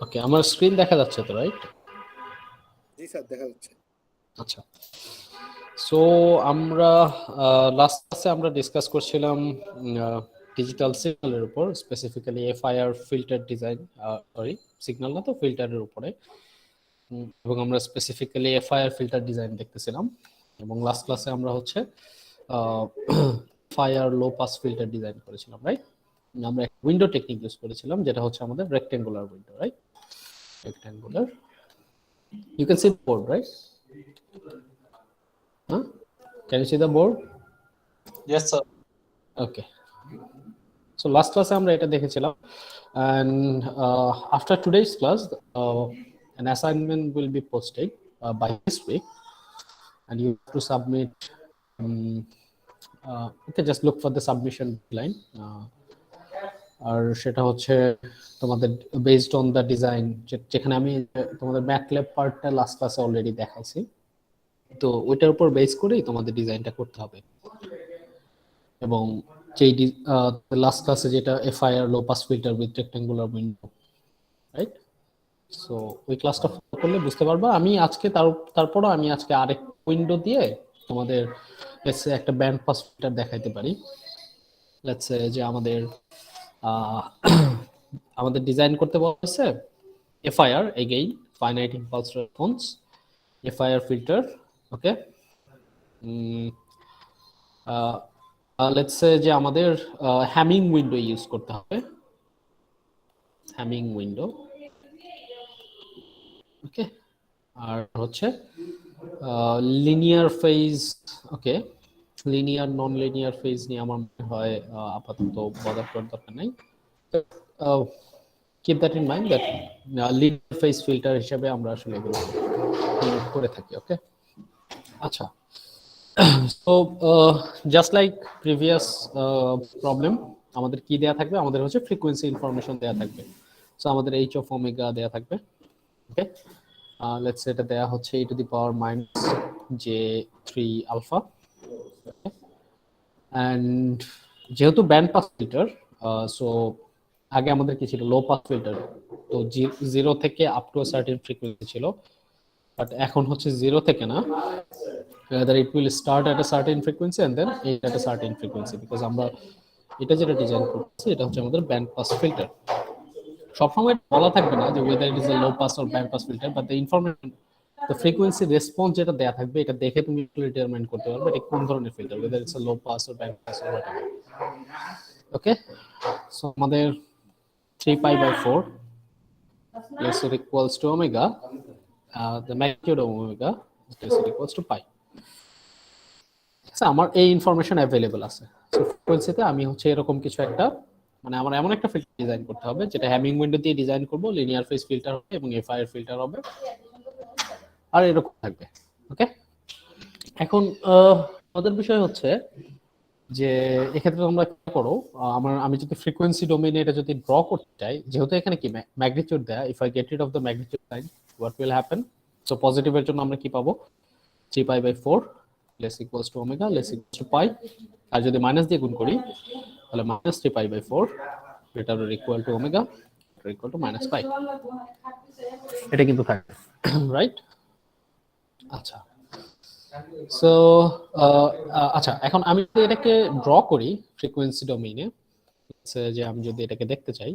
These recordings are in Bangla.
ওকে, আমার স্ক্রিন দেখা যাচ্ছে তো, রাইট? জি স্যার, দেখা যাচ্ছে। আচ্ছা, সো আমরা লাস্ট ক্লাসে আমরা ডিসকাস করছিলাম ডিজিটাল সিগন্যালের উপর, specifically FIR filter design, sorry signal না তো, ফিল্টারের উপরে, এবং আমরা স্পেসিফিক্যালি এফআইআর ফিল্টার ডিজাইন দেখতেছিলাম। এবং লাস্ট ক্লাসে আমরা হচ্ছে এফআইআর লো পাস ফিল্টার ডিজাইন করেছিলাম, রাইট? আমরা একটা উইন্ডো টেকনিক ইউজ করেছিলাম, যেটা হচ্ছে আমাদের rectangular window, right? Rectangular, you can see the board, right? Huh? Can you see the board? Yes, sir. Okay. So last class আমরা এটা দেখেছিলাম, and after today's class an assignment will be posted by this week, and you have to submit okay, just look for the submission line, আর সেটা হচ্ছে তোমাদের বেসড অন দ্য ডিজাইন, যেখানে আমি তোমাদের ম্যাটল্যাব পার্টটা লাস্ট ক্লাসে অলরেডি দেখাইছি, তো ওইটার উপর বেস করেই তোমাদের ডিজাইনটা করতে হবে। এবং যেই লাস্ট ক্লাসে যেটা FIR low pass filter with rectangular window, right? So ওই ক্লাসটা ফলো করলে বুঝতে পারবা। আমি আজকে তারপরও আমি আজকে আরেক উইন্ডো দিয়ে তোমাদের লেটস সে একটা ব্যান্ড পাস ফিল্টার দেখাইতে পারি। লেটস সে যে আমাদের ডিজাইন করতে বলছে FIR, again finite impulse response FIR filter, okay. Let's say যে আমাদের হ্যামিং উইন্ডো ইউজ করতে হবে, হ্যামিং উইন্ডো, ওকে। আর হচ্ছে লিনিয়ার ফেজ, ওকে। লিনিয়ার নন লিনিয়ার ফেজ নিয়ে আমার মনে হয় আপাতত বদার করার দরকার নাই। keep that in mind that linear phase filter হিসেবে আমরা আসলে এগুলো করে থাকি, ওকে। আচ্ছা, so just like previous problem, আমাদের কি দেয়া থাকবে? আমাদের হচ্ছে ফ্রিকোয়েন্সি ইনফরমেশন দেয়া থাকবে। সো আমাদের h of omega দেয়া থাকবে, ওকে। লেটস সে এটা দেয়া হচ্ছে e to the power minus j3 alpha, and যেহেতু ব্যান্ড পাস ফিল্টার, সো আগে আমাদের কি ছিল? লো পাস ফিল্টার, তো 0 থেকে up to a certain frequency ছিল, বাট এখন হচ্ছে 0 থেকে না, rather it will start at a certain frequency and then end at a certain frequency, because আমরা এটা যেটা ডিজাইন করছি এটা হচ্ছে আমাদের ব্যান্ড পাস ফিল্টার। সবসময় বলা থাকবে না যে whether it is a low pass or band pass filter, but the information, the frequency response যেটা দেয়া থাকবে এটা দেখে তুমি ডিটারমাইন করতে পারবে এটা কোন ধরনের filter, whether it's a low pass or band pass or whatever, okay. So আমাদের 3 pi by 4 less or equals to omega, the magnitude of omega less or equals to pi. আচ্ছা, আমার এই ইনফরমেশন অ্যাভেলেবল আছে। সো ফ্রিকোয়েন্সিতে আমি হচ্ছে এরকম কিছু একটা, মানে আমার এমন একটা ফিল্টার ডিজাইন করতে হবে যেটা হ্যামিং উইন্ডো দিয়ে ডিজাইন করব, লিনিয়ার ফেজ ফিল্টার হবে এবং এফআইআর ফিল্টার হবে, আর এরকম থাকবে, ওকে। এখন আমাদের বিষয় হচ্ছে যে এক্ষেত্রে তোমরা কি করো, আমি যদি ফ্রিকোয়েন্সি ডোমেইনে এটা যদি ড্র করতে চাই, যেহেতু এখানে কি ম্যাগনিটিউড দেয়া, if I get rid of the magnitude sign, what will happen? So পজিটিভের জন্য আমরা কি পাবো? 3 pi by 4 less equals to omega less equals to pi, আর যদি মাইনাস দিয়ে গুণ করি তাহলে minus 3 pi by 4 greater or equal to omega or equal to minus pi, এটা কিন্তু থাকে, রাইট? আচ্ছা, সো আচ্ছা, এখন আমি যদি এটাকে ড্র করি ফ্রিকোয়েন্সি ডোমেইনে, যে আমি যদি এটাকে দেখতে চাই,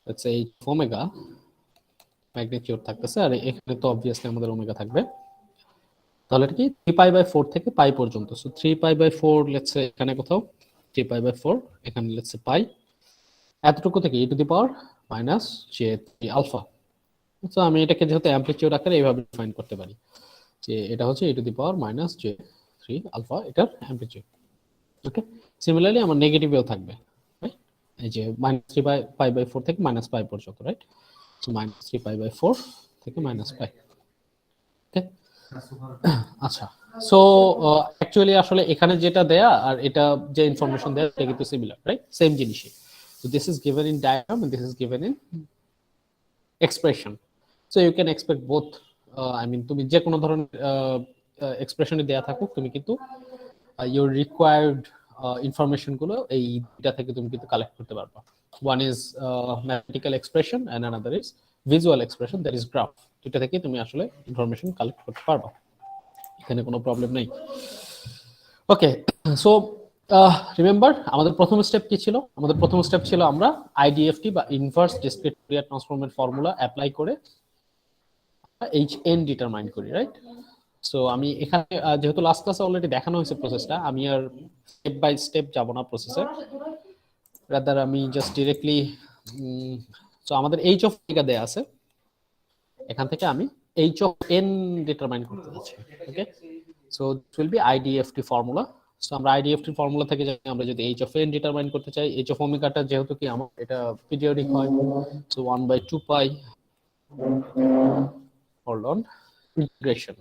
লেটস সে ওমেগা ম্যাগনিটিউড থাকতেছে, আর এখানে তো অবভিয়াসলি আমাদের ওমেগা থাকবে, তাহলে এটা কি 3 pi by 4 থেকে পাই পর্যন্ত। So 3 pi by 4 let's say এখানে কোথাও 3 pi by 4, এখানে লেটস সে পাই, এতটুকু থেকে e to the power minus j3 alpha। So আমি এটাকে যেহেতু অ্যামপ্লিটিউড আকারে এইভাবে ডিফাইন করতে পারি যে এটা হচ্ছে e to the power minus j3 alpha, এটার অ্যামপ্লিটিউড, ওকে। সিমিলারলি আমার নেগেটিভেও থাকবে, রাইট? এই যে -3 pi by 4 থেকে -pi পর্যন্ত, রাইট? সো -3 pi by 4 থেকে -pi, ওকে। আচ্ছা, সো অ্যাকচুয়ালি আসলে এখানে যেটা দেয়া আর এটা যে ইনফরমেশন দেয়া এটা কিন্তু সিমিলার, রাইট? সেম জিনিসই। So this is given in diagram and this is given in expression. So you can expect both. I mean, তুমি যে কোনো ধরনের এক্সপ্রেশনে দেয়া থাকুক, তুমি কিন্তু your required information গুলো এই দুটা থেকে তুমি কিন্তু কালেক্ট করতে পারবা। One is mathematical expression and another is visual expression, that is graph. দুইটা থেকে তুমি আসলে ইনফরমেশন কালেক্ট করতে পারবা, এখানে কোনো প্রবলেম নেই। ওকে, সো রিমেম্বার আমাদের প্রথম স্টেপ কি ছিল? আমাদের প্রথম স্টেপ ছিল আমরা আইডিএফটি বা ইনভার্স ডিসক্রিট ফুরিয়ার ট্রান্সফর্মের ফর্মুলা অ্যাপ্লাই করে এইচএন ডিটারমাইন করি, রাইট? সো আমি এখানে যেহেতু লাস্ট ক্লাসে অলরেডি দেখানো হয়েছে প্রসেসটা, আমি আর স্টেপ বাই স্টেপ যাব না প্রসেসে, রাদার আমি জাস্ট ডিরেক্টলি সো আমাদের এইচ অফ ওমেগা দেয়া আছে, এখান থেকে আমি এইচ অফ এন ডিটারমাইন করতে যাচ্ছি। Okay, so this will be IDFT formula. So আমরা আইডিএফটি ফর্মুলা থেকে আমরা যদি এইচ অফ এন ডিটারমাইন করতে চাই, এইচ অফ ওমেগাটা যেহেতু কি আমার এটা পিরিয়ডিক হয়, so 1/2 pi, hold on, integration.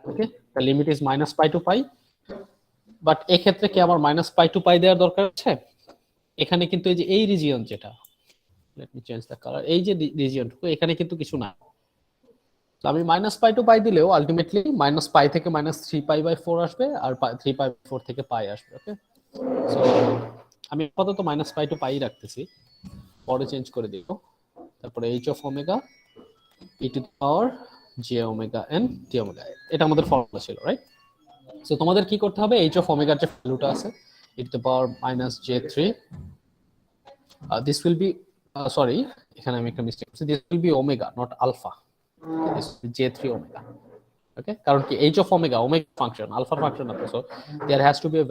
Okay, the limit is minus pi to pi, but এক্ষেত্রে কি আমার মাইনাস পাই টু পাই দেওয়ার দরকার আছে? এখানে কিন্তু এই যে এই রিজিয়ন যেটা, let me change the colour, এই যে রিজিয়নটুকু এখানে কিন্তু কিছু না। তো আমি মাইনাস পাই টু পাই দিলেও আলটিমেটলি মাইনাস পাই থেকে মাইনাস 3 পাই/4 আসবে, আর 3 পাই/4 থেকে পাই আসবে। ওকে, সো আমি আপাতত মাইনাস পাই টু পাই রাখতেছি, পরে চেঞ্জ করে দিব। তারপরে H of omega E to the power J omega N T omega, এটা আমাদের ফর্মুলা ছিল, রাইট? সো তোমাদের কি করতে হবে, এইচ অফ ওমেগার যে ভ্যালুটা আছে E to the power minus জে3, দিস উইল বি সরি, এখানে আমি একটা মিস্টেক করছি, this will be omega not alpha, this will be জে3 ওমেগা। ওকে, কারণ কি H of omega omega function, alpha function না, so there has to be a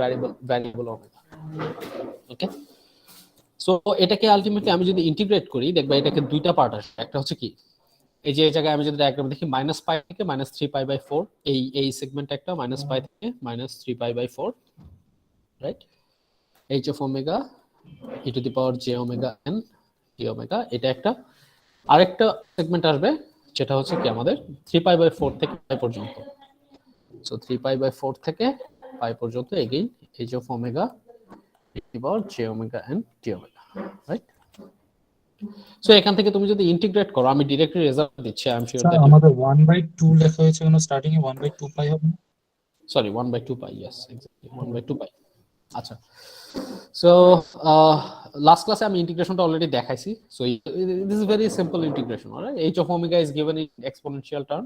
variable omega. Okay, so এটাকে আলটিমেটলি আমি যদি ইন্টিগ্রেট করি, দেখবা এটাকে দুইটা পার্ট আসবে। একটা হচ্ছে কি, এই যে এই জায়গায় আমি যদি ডায়াগ্রাম দেখি মাইনাস পাই থেকে মাইনাস 3 পাই/4, এই সেগমেন্ট একটা মাইনাস পাই থেকে minus 3 pi by four, right? H of omega E to the power J omega N T omega, এটা একটা। আরেকটা সেগমেন্ট আসবে যেটা হচ্ছে কি আমাদের 3 পাই/4 থেকে পাই পর্যন্ত। সো 3 পাই/4 থেকে পাই পর্যন্ত again H of omega E to the power J omega N T omega, right? So এখান থেকে তুমি যদি ইন্টিগ্রেট করো, আমি ডিরেক্টলি রেজাল্ট দিচ্ছি, I am sure sir that আমাদের 1/2 লেখা হয়েছে কেন স্টার্টিং এ 1/2 পাই হবে না? সরি 1/2 পাই, ইয়েস এক্স্যাক্টলি 1/2 পাই। আচ্ছা, সো লাস্ট ক্লাসে আমি ইন্টিগ্রেশনটা অলরেডি দেখাইছি। So this is very simple integration, alright? H of omega is given in exponential term,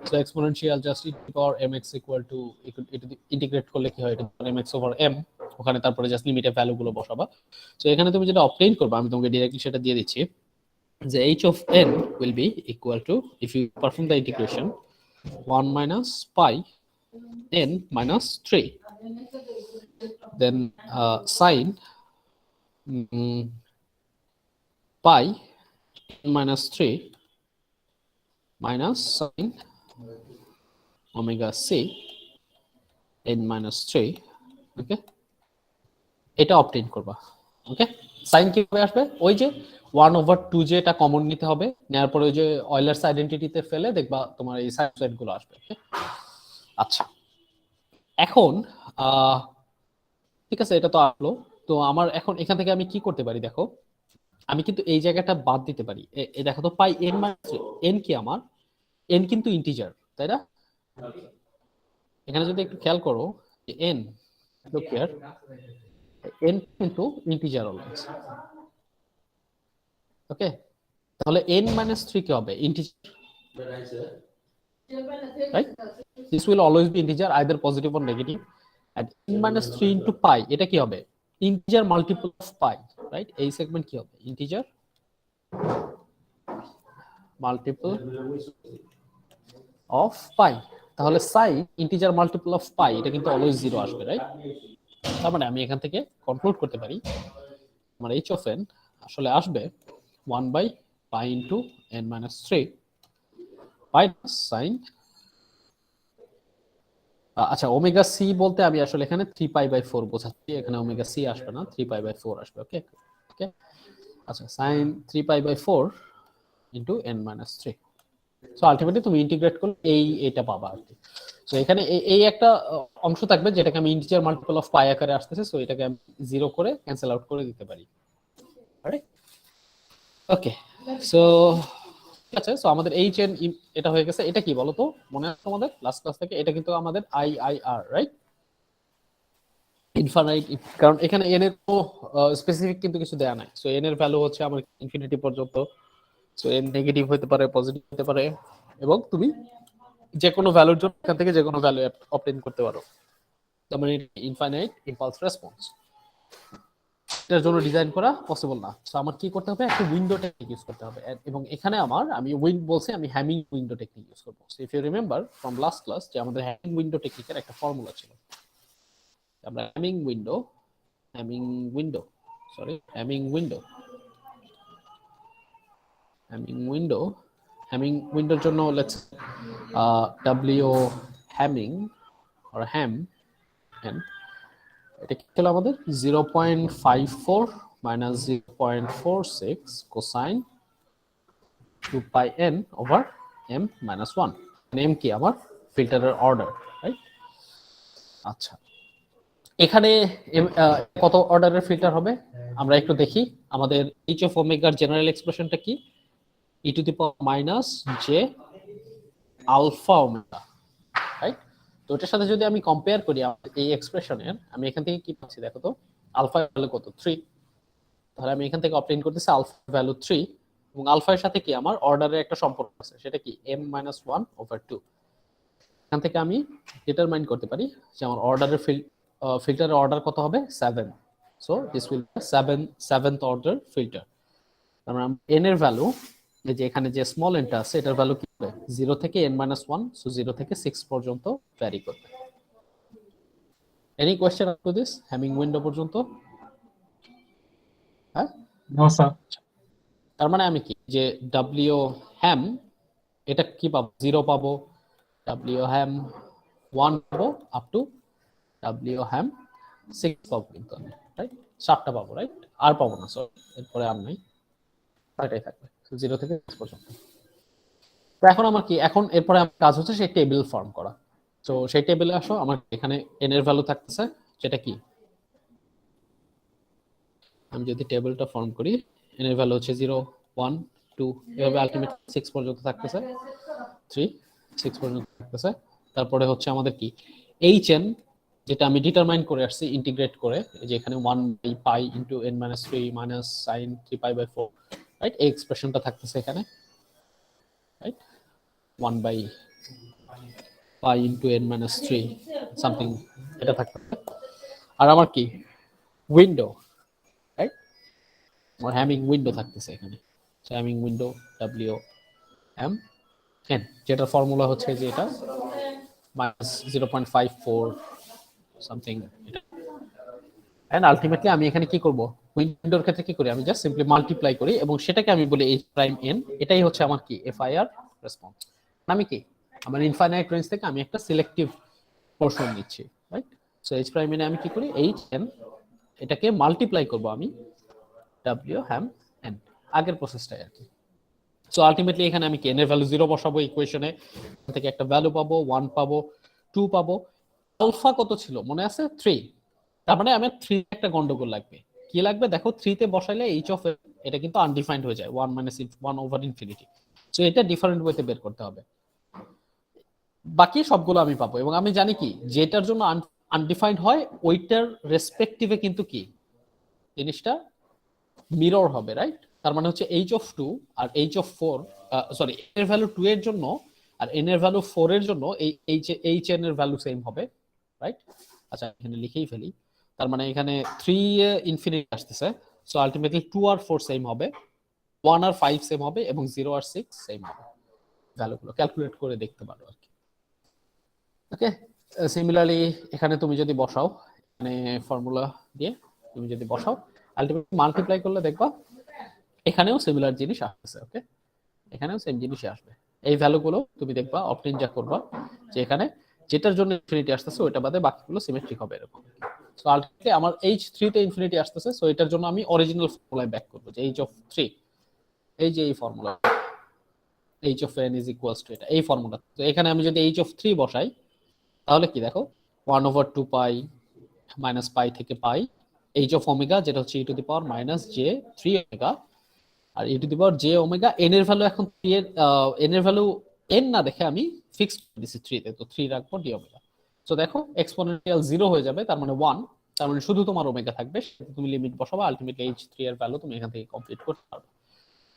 so exponential just E to the power mx equal to, integrate করলে কি হয়, এটা mx ওভার m, ওখানে তারপরে জাস্ট লিমিটের ভ্যালুগুলো বসাবা। সো এখানে তুমি যেটা অবটেইন করবে আমি তোমাকে ডিরেক্টলি সেটা দিয়ে দিচ্ছি, যে h of n will be equal to, if you perform the integration, 1 minus pi n minus 3, then sine pi n minus 3 minus sine omega c n minus 3, ওকে, এটা অবটেইন করবা। ওকে, সাইন কিভাবে আসবে, ওই যে 1/2 যে এটা কমন নিতে হবে, নেওয়ার পরে ওই যে অয়লার্স আইডেন্টিটিতে ফেলে দেখবা তোমার এই সাইন সাইড গুলো আসবে। ওকে, আচ্ছা, এখন ঠিক আছে, এটা তো আসলো। তো আমার এখন এখান থেকে আমি কি করতে পারি, দেখো আমি কিন্তু এই জায়গাটা বাদ দিতে পারি। এই দেখো তো পাই n মাইনাস n কি আমার, n কিন্তু ইন্টিজার, তাই না? এখানে যদি একটু খেয়াল করো যে n, লুক হিয়ার, n কিন্তু ইন্টিজার অলওয়েজ। ওকে, তাহলে n minus 3 কি হবে, integer, right? This will always be integer, either positive or negative. and n minus 3 into pi, এটা কি হবে, integer multiple of pi, right? এই সেগমেন্ট কি হবে, ইন্টিজার মাল্টিপল অফ পাই। তাহলে সাই ইন্টিজার মাল্টিপল অফ পাই, এটা কিন্তু অলওয়েজ 0 আসবে, রাইট? তার মানে আমি এখান থেকে কনক্লুড করতে পারি আমার h of n আসলে আসবে 1/pi into n minus 3 minus sin, আচ্ছা, ওমেগা সি বলতে আমি আসলে এখানে 3 পাই/4 বোঝাচ্ছি, এখানে ওমেগা সি আসবে না, 3 পাই/4 আসবে। ওকে, ওকে, আচ্ছা, sin 3 পাই/4 into n minus 3। So ultimately তুমি ইন্টিগ্রেট করলে এইটা পাবা আর কি। সো এখানে এই একটা অংশ থাকবে যেটাকে আমি ইন্টিজার মাল্টিপল অফ পাই আকারে আসতেছে, সো এটাকে আমি 0 করে ক্যান্সেল আউট করে দিতে পারি, রাইট? ওকে, সো ঠিক আছে, সো আমাদের এইচ এন এটা হয়ে গেছে। এটা কি বলো তো, মনে আছে তোমাদের লাস্ট ক্লাস থেকে, এটা কিন্তু আমাদের আইআইআর, রাইট? ইনফাইনাইট, কারণ এখানে এন এর তো স্পেসিফিক কিন্তু কিছু দেয়া নাই। সো এন এর ভ্যালু হচ্ছে আমার ইনফিনিটি পর্যন্ত। সো n নেগেটিভ হতে পারে, পজিটিভ হতে পারে, এবং তুমি যে কোনো ভ্যালুর জন্য এখান থেকে যে কোনো ভ্যালু অবটেইন করতে পারো। তার মানে ইনফাইনাইট ইম্পালস রেসপন্স এটার জন্য ডিজাইন করা পসিবল না। সো আমার কি করতে হবে, একটা উইন্ডো টেকনিক ইউজ করতে হবে, এবং এখানে আমি বলছি আমি হ্যামিং উইন্ডো টেকনিক ইউজ করব। So if you remember from last class যে আমাদের হ্যামিং উইন্ডো টেকনিকের একটা ফর্মুলা ছিল। আমরা হ্যামিং উইন্ডোর জন্য let's w Hamming or ham n, এটা কি হলো আমাদের 0.54 minus 0.46 cosine 2 pi n over m minus 1। m কি আমার ফিল্টারের অর্ডার, রাইট? আচ্ছা, এখানে কত অর্ডারের ফিল্টার হবে আমরা একটু দেখি। আমাদের h অফ ওমেগার জেনারেল এক্সপ্রেশনটা কি, e to the power minus j alpha omega, right? তো এটার সাথে যদি আমি কম্পেয়ার করি এই এক্সপ্রেশনের, আমি এখান থেকে কি পাচ্ছি দেখো তো, আলফা ভ্যালু কত 3, তাহলে আমি এখান থেকে অবটেইন করতেছি আলফা ভ্যালু 3, এবং আলফা এর সাথে কি আমার অর্ডারের একটা সম্পর্ক আছে, সেটা কি m-1/2। এখান থেকে আমি ডিটারমাইন করতে পারি যে আমার অর্ডারের ফিল্টারের অর্ডার কত হবে 7। So this will B 7th order filter. তারপর n এর ভ্যালু, এই যে এখানে যে স্মল nটা আছে এটার ভ্যালু কি হবে 0 থেকে n-1, সো 0 থেকে 6 পর্যন্ত ভ্যারি করবে। Any question up to this Hamming window পর্যন্ত? হ্যাঁ, নো স্যার। তার মানে আমি কি যে w হ্যাম এটা কি পাবো 0 পাবো, w হ্যাম 1 পাবো, আপ টু w হ্যাম 6 পাবো, কিন্তু আমি রাইট 7টা পাবো, রাইট? আর পাবো না, সরি এরপরে আর নাই, এটাই থাকবে 0 থেকে 6 পর্যন্ত। তো এখন আমার কি, এখন এরপরে আমার কাজ হচ্ছে সেই টেবিল ফর্ম করা। তো সেই টেবিলে আসো, আমার এখানে n এর ভ্যালু থাকতেছে, যেটা কি আমি যদি টেবিলটা ফর্ম করি, n এর ভ্যালু হচ্ছে 0 1 2 এভাবে আলটিমেট 6 পর্যন্ত থাকতেছে, 3 6 পর্যন্ত থাকতেছে। তারপরে হচ্ছে আমাদের কি hn, যেটা আমি ডিটারমাইন করে আসছি ইন্টিগ্রেট করে, যে এখানে 1/π into n-3 minus sin 3π/4, right? এই এক্সপ্রেশনটা থাকতেছে এখানে, রাইট? 1/π ইনটু n-3 সামথিং, এটা থাকতেছে। আর আমার কি উইন্ডো, রাইট? আমার হ্যামিং উইন্ডো থাকতেছে এখানে, Hamming window w m n, যেটার ফর্মুলা হচ্ছে যে এটা মাইনাস 0.54 সামথিং। এন্ড আলটিমেটলি আমি এখানে কি করব, উইন্ডোর ক্ষেত্রে কি করি, আমি জাস্ট সিম্পলি মাল্টিপ্লাই করি, এবং সেটাকে আমি বলি h প্রাইম n। এটাই হচ্ছে আমার কি FIR রেসপন্স। আমি কি আমার ইনফাইনাইট রেঞ্জ থেকে আমি একটা সিলেক্টিভ পোরশন নিচ্ছি, right? So h prime n আমি কি করি, h n এটাকে মাল্টিপ্লাই করব আমি w হ্যাম n, আগের প্রসেসটাই আর কি। সো আলটিমেটলি এখানে আমি কি n এর ভ্যালু 0 বসাবো ইকুয়েশনে, এখান থেকে একটা ভ্যালু পাবো 1 পাবো 2 পাবো। আলফা কত ছিল মনে আছে 3, তার মানে আমার 3 একটা গন্ডগোল লাগবে। কি লাগবে দেখো, 3 তে বসাইলে h অফ এটা কিন্তু আনডিফাইন্ড হয়ে যায় 1-1/∞। সো এটা ডিফারেন্ট ওয়েতে বের করতে হবে। বাকি সবগুলো আমি পাবো, এবং আমি জানি কি যেটার জন্য আনডিফাইন্ড হয় ওইটার রেসপেক্টিভে কিন্তু কি জিনিসটা মিরর হবে, রাইট? তার মানে হচ্ছে h অফ 2 আর h অফ 4, সরি n এর ভ্যালু 2 এর জন্য আর n এর ভ্যালু 4 এর জন্য এই h n এর ভ্যালু সেম হবে, রাইট? আচ্ছা এখানে লিখেই ফেলি। তার মানে এখানে 3 এ ইনফিনিটি আসতেছে, সো আলটিমেটলি 2 আর 4 সেম হবে, 1 আর 5 সেম হবে, এবং 0 আর 6 সেম হবে। ভ্যালুগুলো ক্যালকুলেট করে দেখতে পারো আর কি। ওকে, সিমিলারলি এখানে তুমি যদি বসাও, মানে ফর্মুলা দিয়ে তুমি যদি বসাও, আলটিমেটলি মাল্টিপ্লাই করলে দেখবা এখানেও সিমিলার জিনিস আসছে। ওকে, এখানেও সেম জিনিসই আসবে। এই ভ্যালুগুলো তুমি দেখবা অবটেইন যা করবা, যে এখানে যেটার জন্য ইনফিনিটি আসতেছে ওটা বাদে বাকিগুলো সিমেট্রিক হবে এরকম। সো আলটিমেটলি আমার h3 তে ইনফিনিটি আসতেছে, সো এটার জন্য আমি অরিজিনাল ফর্মুলায় ব্যাক করব, যে h অফ 3, এই যে এই formula h of n is equals two এটা, এই ফর্মুলা। তো এখানে আমি যদি h অফ 3 বসাই, তাহলে কি দেখো 1/2π মাইনাস পাই থেকে পাই h অফ ওমেগা, যেটা হচ্ছে e to the power minus j3 omega, আর e to the power j omega. n এর ভ্যালু এখন 3 এর n এর ভ্যালু n না দেখে আমি ফিক্স করে দিয়েছি 3 তে, তো 3 রাখবো d ওমেগা। সো দেখো এক্সপোনেনশিয়াল 0 হয়ে যাবে, তার মানে 1, তার মানে শুধু তোমার ওমেগা থাকবে, তুমি লিমিট বসাবা, আলটিমেটলি h3 এর ভ্যালু তুমি এখান থেকে কমপ্লিট করতে পারবে।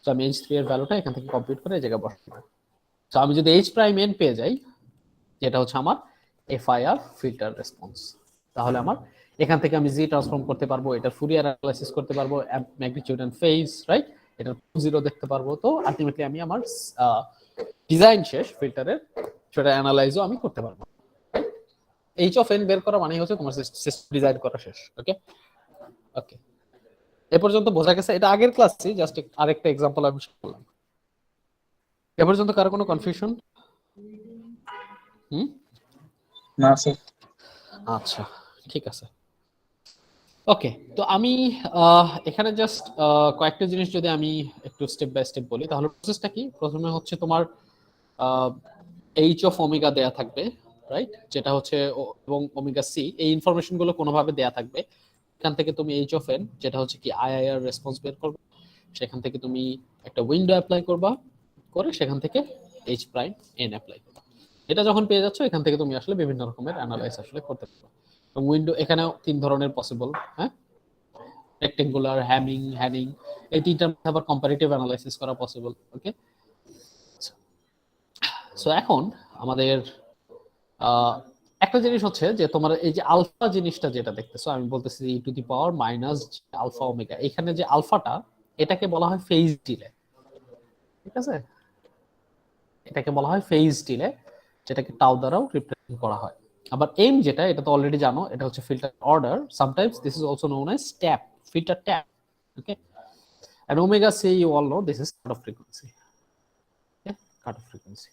সো আমি h3 এর ভ্যালুটা এখান থেকে কম্পিউট করে এই জায়গায় বসাবো। সো আমি যদি h প্রাইম n পেয়ে যাই, যেটা হচ্ছে আমার FIR ফিল্টার রেসপন্স, তাহলে আমার এখান থেকে আমি জি ট্রান্সফর্ম করতে পারবো, এটা ফুরিয়ার অ্যানালাইসিস করতে পারবো, ম্যাগনিটিউড এন্ড ফেজ, রাইট, এটা জিরো দেখতে পারবো। তো আলটিমেটলি আমি আমার ডিজাইন শেষ ফিল্টারের, সেটা অ্যানালাইজও আমি করতে পারবো। এইচ অফ এন বের করা মানে হচ্ছে তোমার সিস্টেম ডিজাইন করা শেষ। ওকে ওকে, এ পর্যন্ত বোঝা গেছে? এটা আগের ক্লাসে জাস্ট আরেকটা एग्जांपल আমি বললাম। এ পর্যন্ত কারো কোনো কনফিউশন? না স্যার। আচ্ছা, ঠিক আছে। ওকে, তো আমি এখানে জাস্ট কয়েকটা জিনিস যদি আমি একটু স্টেপ বাই স্টেপ বলি, তাহলে প্রসেসটা কি? প্রথমে হচ্ছে তোমার এইচ অফ ওমেগা দেয়া থাকবে, রাইট, যেটা হচ্ছে এবং ওমেগা সি, এই ইনফরমেশন গুলো কোনোভাবে দেয়া থাকবে। এখান থেকে তুমি এইচ অফ এন, যেটা হচ্ছে কি আইআইআর রেসপন্স বের করবে, সেখান থেকে তুমি একটা উইন্ডো অ্যাপ্লাই করবা, করে সেখান থেকে এইচ প্রাইম এন অ্যাপ্লাই করবা। এটা যখন পেয়ে যাচ্ছ, এখান থেকে তুমি আসলে বিভিন্ন রকমের অ্যানালাইজ আসলে করতে পারবে। এবং উইন্ডো এখানেও তিন ধরনের পসিবল, হ্যাঁ, রেক্টেঙ্গুলার, হ্যানিং, এই তিনটার মধ্যে আবার কম্পারেটিভ অ্যানালাইসিস করা পসিবল। ওকে, সো এখন আমাদের একটা জিনিস হচ্ছে যে তোমার এই যে আলফা জিনিসটা যেটা দেখতেছো, আমি বলতেছি e to the power minus alpha omega, এখানে যে আলফাটা, এটাকে বলা হয় ফেজ ডিলে, ঠিক আছে? এটাকে বলা হয় ফেজ ডিলে, যেটাকে টাউ দ্বারাও রিপ্রেজেন্ট করা হয়। আবার এম যেটা, এটা তো অলরেডি জানো, এটা হচ্ছে filter order, sometimes this is also known as tap, filter tap. Okay, and omega c you all know this is cutoff frequency. Okay, cutoff frequency.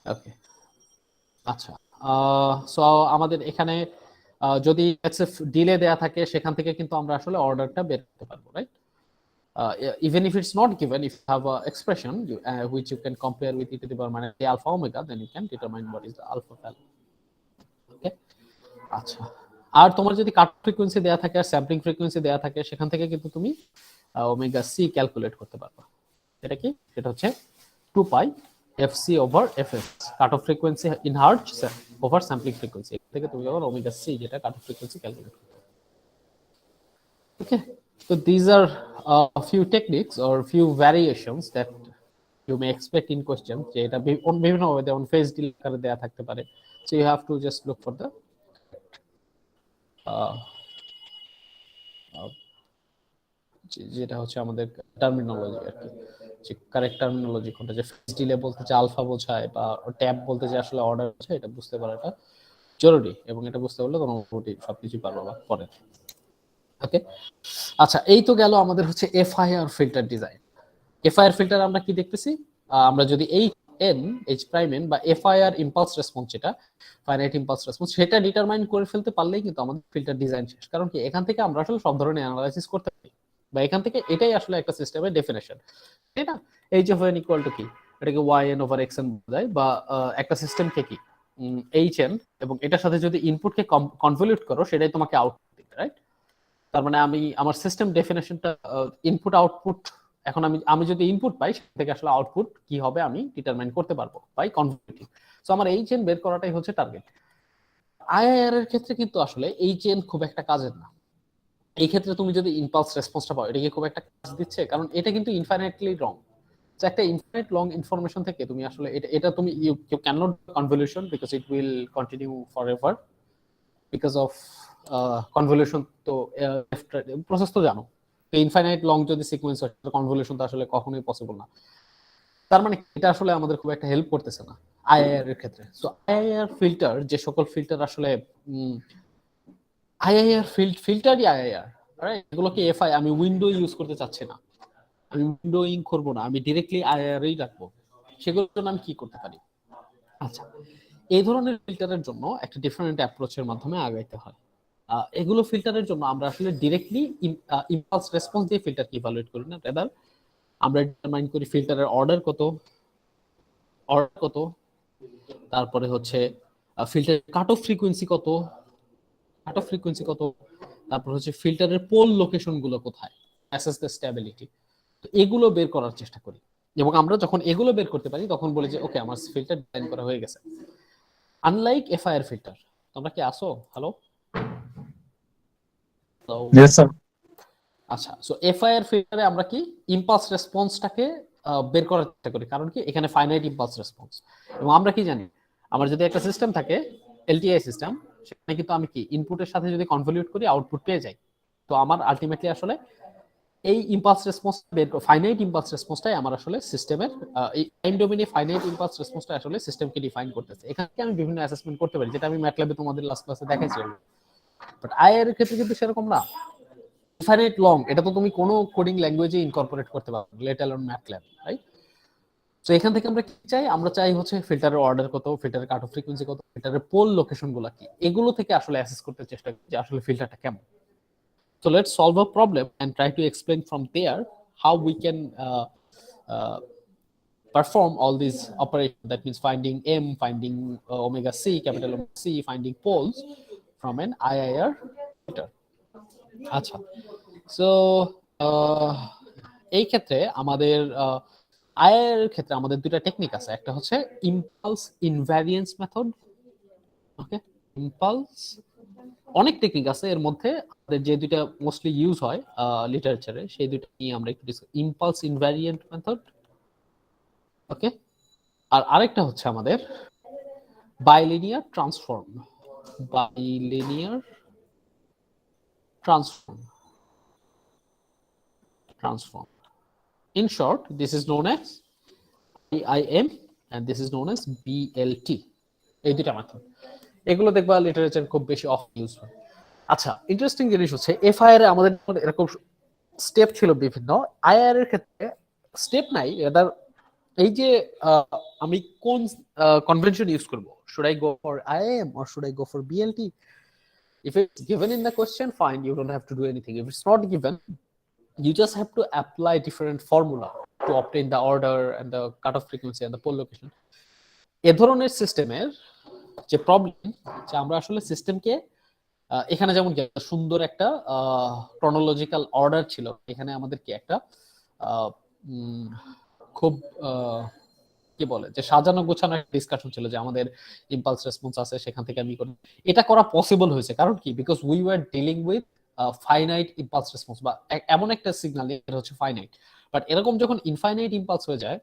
Okay, আচ্ছা, সো আমাদের এখানে যদি ডিলে দেয়া থাকে, সেখান থেকে কিন্তু আমরা আসলে অর্ডারটা বের করতে পারবো, right? Even if it's not given, if you have an expression which you can compare with e to the power minus alpha omega, then you can determine what is the alpha value. Okay, আচ্ছা, আর তোমার যদি কাট ফ্রিকোয়েন্সি দেয়া থাকে আর স্যাম্পলিং ফ্রিকোয়েন্সি দেয়া থাকে, সেখান থেকে কিন্তু তুমি ওমেগা সি ক্যালকুলেট করতে পারবা। এটা কি? সেটা হচ্ছে 2 পাই fc over fs, cut off frequency in hertz over sampling frequency, থেকে তুমি আবার ওমেগা সি, যেটা কাট অফ ফ্রিকোয়েন্সি, ক্যালকুলেট করতে। ওকে, so these are a few techniques or few variations that you may expect in question, যে এটা বিভিন্ন ভাবে যেমন ফেজ ডিল আকারে দেয়া থাকতে পারে, so you have to just look for the যেটা হচ্ছে আমাদের টার্মিনোলজি আর কি, যে কারেক্ট টার্মিনোলজি কোনটা, যে ফেজ ডিলে বলতে যে আলফা বোঝায় বা ট্যাপ বলতে যে আসলে অর্ডার বোঝায়, এটা বুঝতে পারাটা জরুরি, এবং এটা বুঝতে পারলে তোমরা মোটামুটি সবকিছু পারবা বা পরে। ওকে, আচ্ছা, এই তো গেল আমাদের হচ্ছে FIR filter design. FIR filter আমরা কি দেখতেছি? আমরা যদি এই এন, এইচ প্রাইম এন বা এফআইআর ইম্পালস রেসপন্স, যেটা ফাইনাইট ইম্পালস রেসপন্স, সেটা ডিটারমাইন করে ফেলতে পারলেই কিন্তু আমাদের ফিল্টার ডিজাইন শেষ। কারণ কি, এখান থেকে আমরা আসলে সব ধরনের অ্যানালাইসিস করতে পারি, বা এখান থেকে এটাই আসলে একটা সিস্টেমের ডেফিনেশন, তাই না? H of N equal to কি? এটাকে Y N over X N বোঝায়, বা একটা সিস্টেমকে কি এইচ এন, এবং এটার সাথে যদি ইনপুটকে কনভলিউট করো, সেটাই তোমাকে আউটপুট দিবে, রাইট? তার মানে আমি আমার সিস্টেম ডেফিনেশনটা ইনপুট আউটপুট, এখন আমি যদি ইনপুট পাই, সেটা থেকে আসলে আউটপুট কি হবে আমি ডিটারমাইন করতে পারবো বাই কনভলিউটিং। সো আমার এই চেন বের করাটাই হচ্ছে টার্গেট। আইআইআর এর ক্ষেত্রে কিন্তু আসলে এই চেন খুব একটা কাজের না। এই ক্ষেত্রে তুমি যদি ইম্পালস রেসপন্সটা পাও, এটা কি খুব একটা কাজ দিচ্ছে? কারণ এটা কিন্তু ইনফাইনাইটলি রং। একটা ইনফাইনাইট লং ইনফরমেশন থেকে তুমি আসলে এটা তুমি you can not convolution, because it will continue forever because of convolution. তো প্রসেস তো জানো, ইনফাইনাইট লং যদি সিকোয়েন্স হয়, কনভলিউশন তো আসলে কখনোই পসিবল না। তার মানে এটা আসলে আমাদের খুব একটা হেল্প করতেছে না আইআইআর এর ক্ষেত্রে। সো আইআইআর ফিল্টার, যে সকল ফিল্টার আসলে আইআইআর ফিল্টারই আইআইআর, রাইট, এগুলোকে এফআই, আমি উইন্ডো ইউজ করতে চাচ্ছি না, আমি উইন্ডোইং করবো না, আমি ডিরেক্টলি আইআইআরই রাখবো, সেগুলোর জন্য আমি কি করতে পারি? আচ্ছা, এই ধরনের ফিল্টারের জন্য একটা ডিফারেন্ট অ্যাপ্রোচের মাধ্যমে আগাইতে হয়। এগুলো ফিল্টারের জন্য আমরা আসলে ডিরেক্টলি ইম্পালস রেসপন্স দিয়ে ফিল্টারকে ইভালুয়েট করি না, রাদার আমরা ডিটারমাইন করি ফিল্টারের অর্ডার কত, তারপরে হচ্ছে ফিল্টারের কাট অফ ফ্রিকোয়েন্সি কত, তারপর হচ্ছে ফিল্টারের পোল লোকেশন গুলো কোথায়, অ্যাসেস দ্য স্টেবিলিটি। তো এগুলো বের করার চেষ্টা করি, এবং আমরা যখন এগুলো বের করতে পারি, তখন বলি যে ওকে, আমার ফিল্টার ডিজাইন করা হয়ে গেছে। আনলাইক এফআইআর ফিল্টার, তোমরা কি আসো? Hello, yes sir. আচ্ছা, সো এফআইআর ফিল্টারে আমরা কি ইম্পালস রেসপন্সটাকে বের করার চেষ্টা করি, কারণ কি এখানে ফাইনাইট ইম্পালস রেসপন্স। এবং আমরা কি জানি, আমার যদি একটা সিস্টেম থাকে এলটিআই সিস্টেম, সেখানে কিন্তু আমি কি ইনপুটের সাথে যদি কনভলিউট করি আউটপুট পেয়ে যাই। তো আমার আলটিমেটলি আসলে এই ইম্পালস রেসপন্স বের ফাইনাইট ইম্পালস রেসপন্সটাই আমার আসলে সিস্টেমের এই টাইম ডোমেইনে ফাইনাইট ইম্পালস রেসপন্সটা আসলে সিস্টেমকে ডিফাইন করতেছে। এখান থেকে আমি বিভিন্ন অ্যাসেসমেন্ট করতে পারি, যেটা আমি ম্যাটল্যাবে তোমাদের লাস্ট ক্লাসে দেখাইছি। বাট আইআর এর ক্ষেত্রে কিন্তু সেরকম না। ইনফাইনাইট লং এটা তো তুমি কোনো কোডিং ল্যাঙ্গুয়েজে ইনকর্পোরেট করতে পারো, লেট অ্যালোন ম্যাটল্যাব, রাইট? তো এখান থেকে আমরা কি চাই, আমরা চাই হচ্ছে ফিল্টারের অর্ডার কত, ফিল্টারের কাট অফ ফ্রিকোয়েন্সি কত, ফিল্টারের পোল লোকেশন গুলো কি, এগুলো থেকে আসলে অ্যাসেস করতে চেষ্টা করি যে আসলে ফিল্টারটা কেমন। So let's solve a problem and try to explain from there how we can perform all these operations. That means finding M, finding omega C, capital omega C, finding poles from an IIR filter. আচ্ছা, সো এই ক্ষেত্রে আমাদের আইআইআর এর ক্ষেত্রে আমাদের দুটো টেকনিক আছে। একটা হচ্ছে ইম্পালস ইনভ্যারিয়েন্স মেথড, ওকে? ইম্পালস, অনেক টেকনিক আছে, এর মধ্যে আমাদের যে দুইটা মোস্টলি ইউজ হয় লিটারেচারে, সেই দুটো নিয়ে আমরা একটু discuss. Impulse invariant method, okay? আর আরেকটা হচ্ছে আমাদের bilinear transform, bilinear transform, transform. In short, this is known as BIM and this is known as BLT. এই দুটা মেথড, এগুলো দেখবা লিটারেচার খুব বেশি অফ ইউজ হয়। আচ্ছা, ইন্টারেস্টিং জিনিস হচ্ছে এফআইআর এ আমাদের এরকম স্টেপ ছিল বিভিন্ন, আইআর এর ক্ষেত্রে স্টেপ নাই। এটার এই যে আমি কোন কনভেনশন ইউজ করব, should I go for IM or should I go for BLT? If it's given in the question, fine, you don't have to do anything. If it's not given, you just have to apply different formula to obtain the order and the cutoff frequency and the pole location. এ ধরনের সিস্টেমের যে প্রবলেম, যে আমরা আসলে সিস্টেমকে এখানে যেমন সুন্দর একটা ক্রনোলজিক্যাল অর্ডার ছিল, এখানে আমাদের কি একটা খুব কি বলে যে সাজানো গোছানো ডিসকাশন ছিল, যে আমাদের ইম্পালস রেসপন্স আছে, সেখান থেকে আমি করি। এটা করা পসিবল হয়েছে কারণ কি, because we were dealing with finite impulse response, বা এমন একটা সিগন্যাল এটা হচ্ছে ফাইনাইট। বাট এরকম যখন ইনফাইনাইট ইম্পালস হয়ে যায়,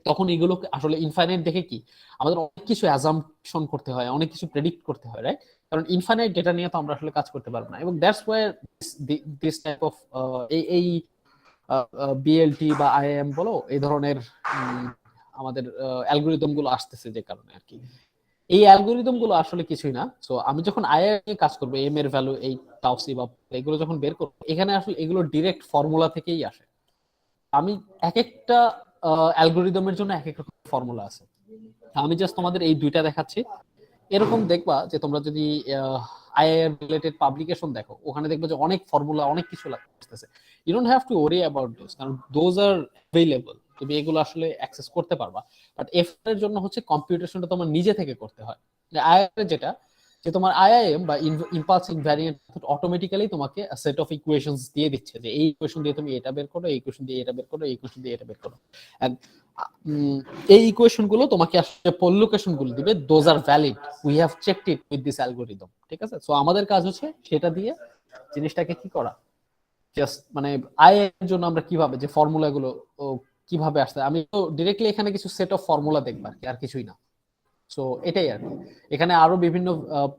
তখন এগুলোকে আসলে ইনফাইনাইট দেখে কি আমাদের অনেক কিছু অ্যাজাম্পশন করতে হয়, অনেক কিছু প্রেডিক্ট করতে হয়, রাইট? কারণ ইনফাইনাইট ডেটা নিয়ে তো আমরা আসলে কাজ করতে পারবো না। এবং that's why this type of এই বিএলটি বা আইএম বলো, এই ধরনের আমাদের অ্যালগোরিদম গুলো আসতেছে, যে কারণে আর কি এই অ্যালগোরিদম গুলো আসলে কিছুই না। সো আমি যখন আইআই নিয়ে কাজ করবো, এম এর ভ্যালু এই টাউসি বা এগুলো যখন বের করবো, এখানে আসলে এগুলো ডিরেক্ট ফর্মুলা থেকেই আসে। আমি এক একটা অ্যালগোরিদমের জন্য এক এক রকম ফর্মুলা আছে। আমি জাস্ট তোমাদের এই দুইটা দেখাচ্ছি। এরকম দেখবা যে তোমরা যদি আইআইআর রিলেটেড পাবলিকেশন দেখো, ওখানে দেখবে যে অনেক ফর্মুলা, অনেক কিছু লাগতেছে। You don't have to worry about this, কারণ দোজ আর অ্যাভেলেবল, তুমি এগুলো আসলে অ্যাক্সেস করতে পারবা। বাট এফ এর জন্য হচ্ছে কম্পিউটেশনটা তোমার নিজে থেকে করতে হয়। আইআইআর যেটা, যে তোমার আইআইএম বা ইম্পালস ইনভ্যারিয়েন্ট অটোমেটিক্যালি তোমাকে সেট অফ ইকুয়েশনস দিয়ে দিচ্ছে, যে এই ইকুয়েশন দিয়ে তুমি এটা বের করো, এই ইকুয়েশন দিয়ে এটা বের করো, এই ইকুয়েশন দিয়ে এটা বের করো। এন্ড এই ইকুয়েশন গুলো তোমাকে আসলে পোল লোকেশন গুলো দিবে, those are valid, we have checked it with this algorithm, ঠিক আছে? সো আমাদের কাজ হচ্ছে সেটা দিয়ে জিনিসটাকে কি করা, জাস্ট মানে আই এর জন্য আমরা কিভাবে যে ফর্মুলা গুলো কিভাবে আসছে, আমি তো ডিরেক্টলি এখানে কিছু সেট অফ ফর্মুলা দেখবা আর কিছুই না। সো এটাই আর কি। এখানে আরো বিভিন্ন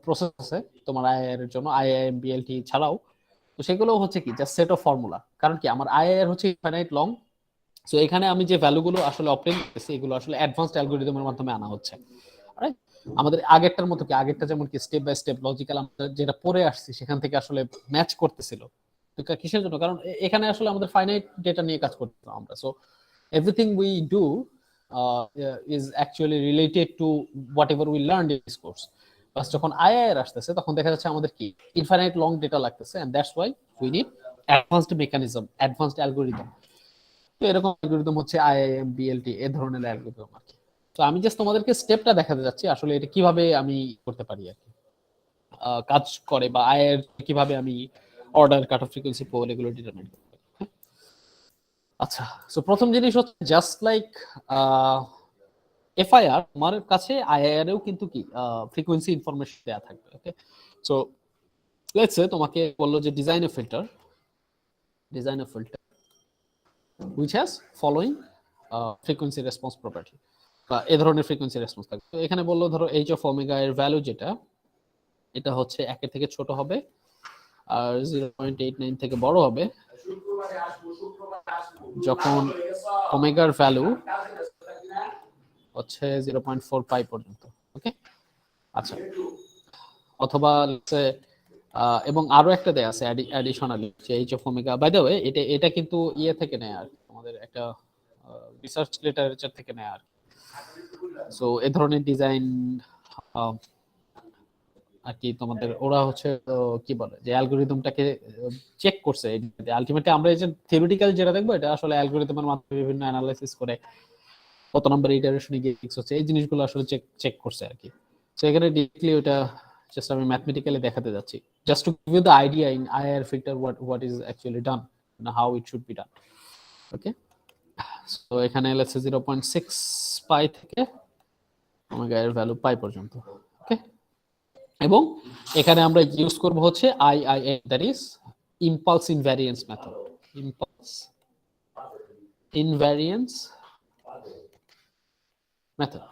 প্রসেস আছে তোমার আইআইআর এর জন্য, আইআইএম বিএলটি ছাড়াও। তো সেগুলো হচ্ছে কি জাস্ট সেট অফ ফর্মুলা, কারণ কি আমার আইআইআর হচ্ছে ইনফাইনাইট লং। সো এখানে আমি যে ভ্যালুগুলো আসলে অবটেইন করতেছি, এগুলো আসলে অ্যাডভান্সড অ্যালগরিদমের মাধ্যমে আনা হচ্ছে। রাইট? আমাদের আগেরটার মতো কি, আগেরটা যেমন কি স্টেপ বাই স্টেপ লজিক্যাল আমরা যেটা পড়ে আসছি সেখান থেকে আসলে ম্যাচ করতেছিল। তো কিসের জন্য? কারণ এখানে আসলে আমাদের ফাইনাইট ডেটা নিয়ে কাজ করতেছিলাম আমরা। So everything we do is actually related to whatever we learned in this course. বাস যখন আইআইআর আসতেছে, তখন দেখা যাচ্ছে আমাদের কি ইনফাইনাইট লং ডেটা লাগতেছে, and that's why we need advanced mechanism, advanced algorithm. তো এরকম অ্যালগরিদম হচ্ছে আইআইএম বিএলটি, এ ধরনের অ্যালগরিদম আর কি। তো আমি জাস্ট তোমাদেরকে স্টেপটা দেখাতে যাচ্ছি আসলে এটা কিভাবে আমি করতে পারি আর কি, কাজ করে, বা আইআইআর কিভাবে আমি order, cut off frequency, pole এগুলো ডিটারমাইন করতে পারি। আচ্ছা, সো প্রথম জিনিস হচ্ছে জাস্ট লাইক এফআইআর, আমার কাছে আইআইআর এও কিন্তু কি ফ্রিকোয়েন্সি ইনফরমেশন দেয়া থাকবে। ওকে, সো লেটস সে তোমাকে বললো যে design A filter, design a filter which has following frequency response property বা এই ধরনের ফ্রিকোয়েন্সি রেসপন্স থাকবে। তো এখানে বললো ধরো এইচ অফ ওমেগা এর ভ্যালু যেটা এটা হচ্ছে 1 এর থেকে ছোট হবে আর 0.89 থেকে বড় হবে যখন ওমেগার ভ্যালু হচ্ছে 0.4 পাই পর্যন্ত। ওকে, আচ্ছা, অথবা এবং আরো একটা দেয়া আছে অ্যাডিশনালি যে H of omega. By the way এটা কিন্তু ইয়ে থেকে নেয় আর আমাদের একটা রিসার্চ লিটারেচার থেকে নেয় আর। সো এই ধরনের ডিজাইন আর কি তোমাদের ওরা হচ্ছে কি বলে যে অ্যালগরিদমটাকে চেক করছে। আলটিমেটলি আমরা এই যে থিওরিটিক্যাল যেটা দেখবো এটা আসলে অ্যালগরিদমের মাধ্যমে বিভিন্ন অ্যানালাইসিস করে কত নম্বর ইটারেশনে গিয়ে ফিক্স হচ্ছে এই জিনিসগুলো আসলে চেক করছে আর কি। সো এখানে ডিরেক্টলি ওটা জাস্ট আমি ম্যাথমেটিক্যালি দেখাতে যাচ্ছি just to give you the idea in IIR filter what is actually done না how it should be done. Okay, so এখানে লেটস সে 0.6 পাই থেকে ওমেগা এর ভ্যালু পাই পর্যন্ত। ওকে, এবং এখানে আমরা ইউজ করব হচ্ছে IIA, that is impulse invariance method. Impulse invariance method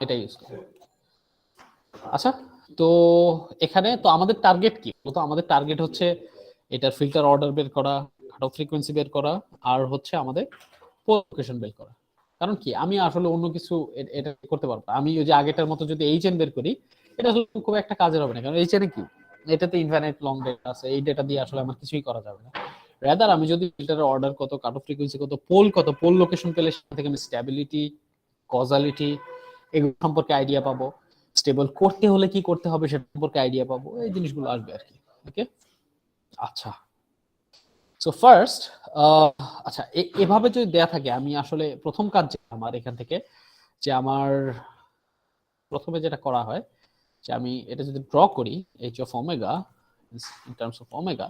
এটা ইউজ করব। আচ্ছা, তো এখানে তো আমাদের টার্গেট কি? তো আমাদের টার্গেট হচ্ছে এটার ফিল্টার অর্ডার বের করা, কাট অফ ফ্রিকোয়েন্সি বের করা, আর হচ্ছে আমাদের পোল লোকেশন বের করা। কারণ কি আমি আসলে অন্য কিছু এটা করতে পারবো না। আমি ওই যে আগেটার মতো যদি এইচএন বের করি এটা আসলে খুব একটা কাজের হবে না, কারণ এইচএন কি এটাতে ইনফাইনাইট লং ডেটা আছে, এই ডেটা দিয়ে আসলে আমার কিছুই করা যাবে না। রাদার আমি যদি ফিল্টারের অর্ডার কত, কাট অফ ফ্রিকোয়েন্সি কত, পোল লোকেশন পেলে সেখান থেকে আমি স্ট্যাবিলিটি, কজালিটি এগুলো সম্পর্কে আইডিয়া পাবো, স্টেবল করতে হলে কি করতে হবে সেটা সম্পর্কে আইডিয়া পাবো, এই জিনিসগুলো আসবে আর কি। ওকে, আচ্ছা, সো ফার্স্ট আচ্ছা এভাবে যদি দেয়া থাকে আমি আসলে প্রথম কাজ আমার এখান থেকে যে আমার প্রথমে যেটা করা হয় যে আমি এটা যদি ড্র করি H of omega in terms of omega,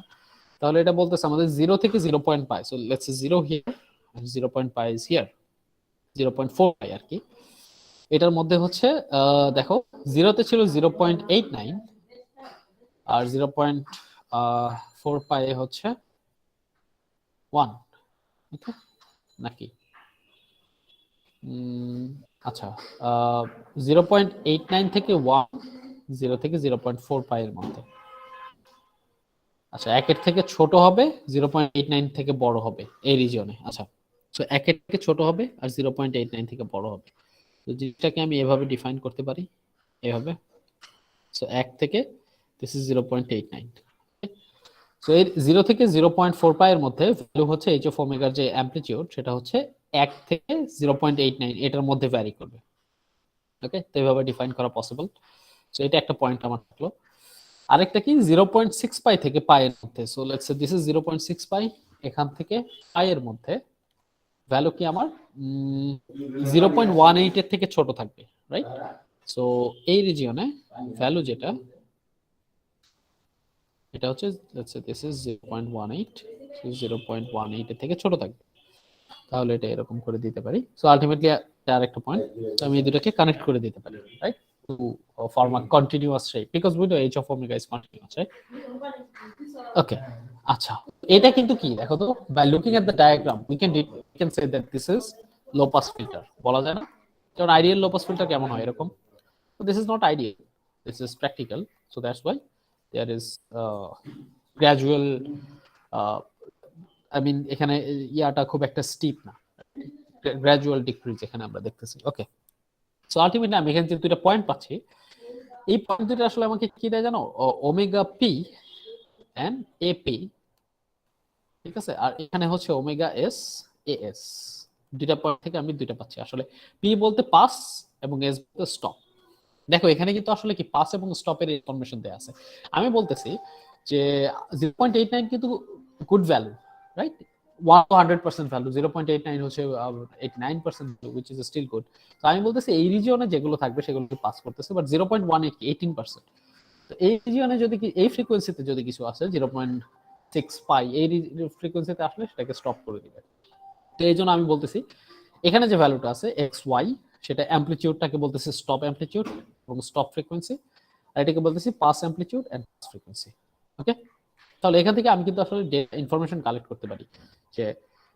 তাহলে এটা বলতেছে আমাদের 0 থেকে 0.5, so let's say 0 here and 0.5 is here, 0.4 pi আর কি। এটার মধ্যে হচ্ছে দেখো 0 তে ছিল 0.89 আর 0.4 পাই হচ্ছে 1, ওকে নাকি? আচ্ছা, 0.89 থেকে 1, 0 থেকে 0.4 পাই এর মধ্যে। আচ্ছা, 1 এর থেকে ছোট হবে, 0.89 থেকে বড় হবে এই রিজিয়নে। আচ্ছা, সো 1 এর থেকে ছোট হবে আর 0.89 থেকে বড় হবে। তো জিনিসটাকে আমি এভাবে ডিফাইন করতে পারি এভাবে। সো 1 থেকে দিস ইজ 0.89। সো এর 0 থেকে 0.4 পাই এর মধ্যে ভ্যালু হচ্ছে এইচ অফ ওমেগার যে অ্যামপ্লিটিউড সেটা হচ্ছে 1 থেকে 0.89 এটার মধ্যে ভ্যারি করবে। ওকে, তো এভাবে ডিফাইন করা পসিবল। সো এটা একটা পয়েন্ট আমার থাকলো। আরেকটা কি 0.6 পাই থেকে পাই এর মধ্যে। So let's say this is 0.6 পাই, এখান থেকে পাই এর মধ্যে ভ্যালু কি আমার 0.18 এর থেকে ছোট থাকবে, রাইট? সো এই রিজিয়নে ভ্যালু যেটা এটা হচ্ছে let's say this is 0.18, so 0.18 এর থেকে ছোট থাকবে। তাহলে এটা এরকম করে দিতে পারি। সো আলটিমেটলি আরেকটা পয়েন্ট, আমি এই দুটোকে কানেক্ট করে দিতে পারি, right, to form a continuous shape because we know H of omega is continuous, right? Okay, আচ্ছা, এটা কিন্তু কি দেখো তো, by looking at the diagram we can say that this is low pass filter. বলা যায় না? কারণ আইডিয়াল লো পাস ফিল্টার কেমন হয় এরকম। So this is not ideal, this is practical, so that's why there is gradual I mean এখানে ইয়াটা খুব একটা স্টিপ না, গ্র্যাজুয়াল ডিক্রিজ এখানে আমরা দেখতেছি। ওকে, সো আলটিমেটলি আমি এখানে যে দুইটা পয়েন্ট পাচ্ছি, এই পয়েন্ট দুটো আসলে আমাকে কি দেয় জানো? ওমেগা পি এন্ড এপি, ঠিক আছে? আর এখানে হচ্ছে ওমেগা এস এএস, দুইটা পয়েন্ট থেকে আমি দুইটা পাচ্ছি। আসলে পি বলতে পাস এবং এস বলতে স্টপ। দেখো এখানে কিন্তু আসলে কি পাস এবং স্টপের ইনফরমেশন দেয়া আছে। আমি বলতেছি যে 0.89 কিন্তু গুড ভ্যালু, রাইট? 100% ভ্যালু, 0.89 হচ্ছে 89% which is still good. তো আমি বলতেছি এই রিজিয়নে যেগুলো থাকবে সেগুলো পাস করতেছে, বাট 0.18 কি 18%। তো এই রিজিয়নে যদি এই ফ্রিকোয়েন্সিতে যদি কিছু আসে 0.6 পাই এই ফ্রিকোয়েন্সিতে আসলে সেটাকে স্টপ করে দিবে। তো এই জন্য আমি বলতেছি এখানে যে ভ্যালুটা আছে এক্স ওয়াই সেটা অ্যামপ্লিটিউডটাকে বলতেছে স্টপ অ্যামপ্লিটিউড এবং স্টপ ফ্রিকোয়েন্সি, আর এটাকে বলতেছি pass amplitude and pass frequency. Okay, তাহলে এখান থেকে আমি কিন্তু আসলে ইনফরমেশন কালেক্ট করতে পারি যে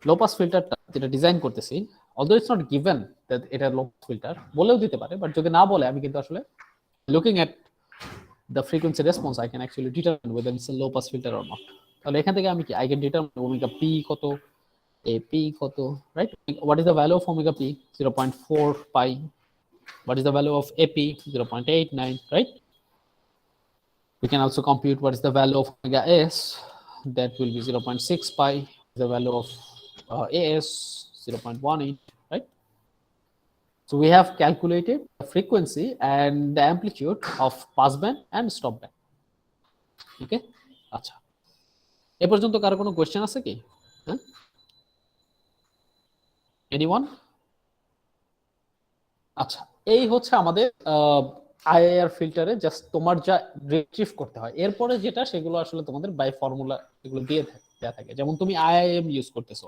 লো পাস ফিল্টারটা যেটা ডিজাইন করতেছি, although it's not given that এটা লো পাস ফিল্টার, বলেও দিতে পারে, বাট যদি না বলে আমি কিন্তু আসলে looking at the frequency response I can actually determine whether it's a low pass filter or not. তাহলে এখান থেকে আমি কি I can determine omega P কত, এ পি কত, right? What is the value of omega P? 0.4 pi. What is the value of AP? 0.89, right? We can also compute what is the value of omega s. That will be 0.6 pi. The value of AS 0.18, right? So we have calculated the frequency and the amplitude of pass band and stop band. Okay? আচ্ছা, এ পর্যন্ত কারো কোনো কোশ্চেন আছে কি? হ্যাঁ, এনিওয়ান? আচ্ছা, এই হচ্ছে আমাদের আইআইআর ফিল্টারে জাস্ট তোমার যা রিট্রিভ করতে হয়, এরপরে যেটা সেগুলো আসলে তোমাদের বাই ফর্মুলা এগুলো দেয়া থাকে। যেমন তুমি আইআইএম ইউজ করতেছো,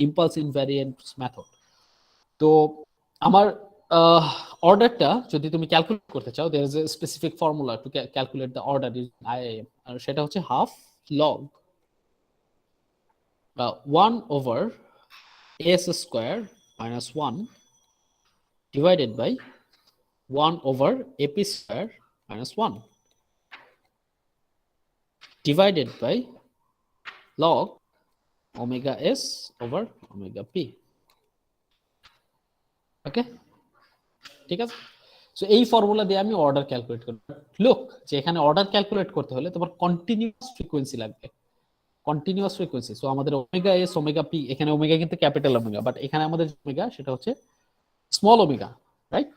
ইম্পালস ইনভ্যারিয়েন্ট মেথড। তো আমার অর্ডারটা যদি তুমি ক্যালকুলেট করতে চাও, there is a specific formula to calculate the order in IIM, আর সেটা হচ্ছে half log 1/s² - 1 divided by 1/AP² - 1 divided by log omega s over omega p. ওকে, ঠিক আছে? সো এই ফর্মুলা দিয়ে আমি অর্ডার ক্যালকুলেট করব। লুক, যে এখানে অর্ডার ক্যালকুলেট করতে হলে তোমার কন্টিনিউয়াস ফ্রিকোয়েন্সি লাগবে, কন্টিনিউয়াস ফ্রিকোয়েন্সি। সো আমাদের ওমেগা এস ওমেগা পি, এখানে ওমেগা কিন্তু ক্যাপিটাল ওমেগা, বাট এখানে আমাদের ওমেগা সেটা হচ্ছে স্মল ওমেগা, রাইট?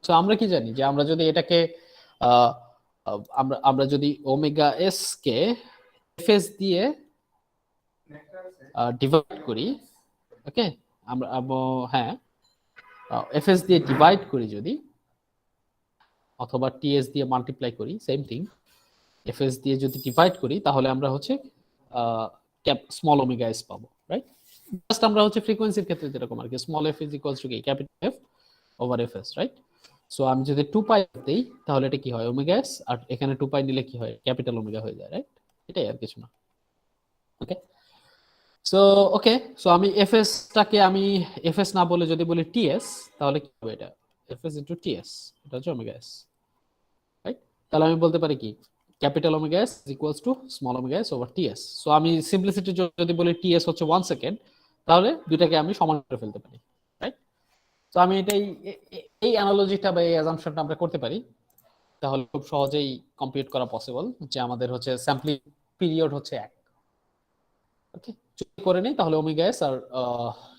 সো আমরা কি জানি যে আমরা যদি এটাকে আমরা যদি ওমেগা এস কে এফএস দিয়ে ডিভাইড করি, ওকে, আমরা হ্যাঁ এফএস দিয়ে ডিভাইড করি যদি, অথবা টিএস দিয়ে মাল্টিপ্লাই করি, সেম থিং, এফএস দিয়ে যদি ডিভাইড করি তাহলে আমরা হচ্ছে স্মল ওমেগা এস পাবো, রাইট? জাস্ট আমরা হচ্ছে ফ্রিকোয়েন্সির ক্ষেত্রে যেরকম আর কি, small F is equals to কি capital F over FS, right? So আমি যদি 2 পাই দেই তাহলে এটা কি হয় ওমেগা এস, আর এখানে 2 পাই নিলে কি হয় ক্যাপিটাল ওমেগা হয়ে যায়, রাইট? এটাই আর কিছু না। ওকে, সো ওকে, সো আমি এফএস টাকে আমি এফএস না বলে যদি বলি টিএস, তাহলে কি হবে এটা এফএস ইনটু টিএস, এটা হচ্ছে ওমেগা এস, রাইট? তাহলে আমি বলতে পারি কি capital omega S equals to small omega S over TS. So আমি সিম্পলিসিটির জন্য যদি বলি টিএস হচ্ছে 1 সেকেন্ড, তাহলে দুটাকে আমি সমান করে ফেলতে পারি, রাইট? তো আমি এটাই এই অ্যানালজিটা বা এই অ্যাজাম্পশনটা আমরা করতে পারি, তাহলে খুব সহজেই কম্পিউট করা পসিবল যে আমাদের হচ্ছে স্যাম্পলিং পিরিয়ড হচ্ছে 1। ওকে, যদি করে নেই তাহলে ওমেগা এস আর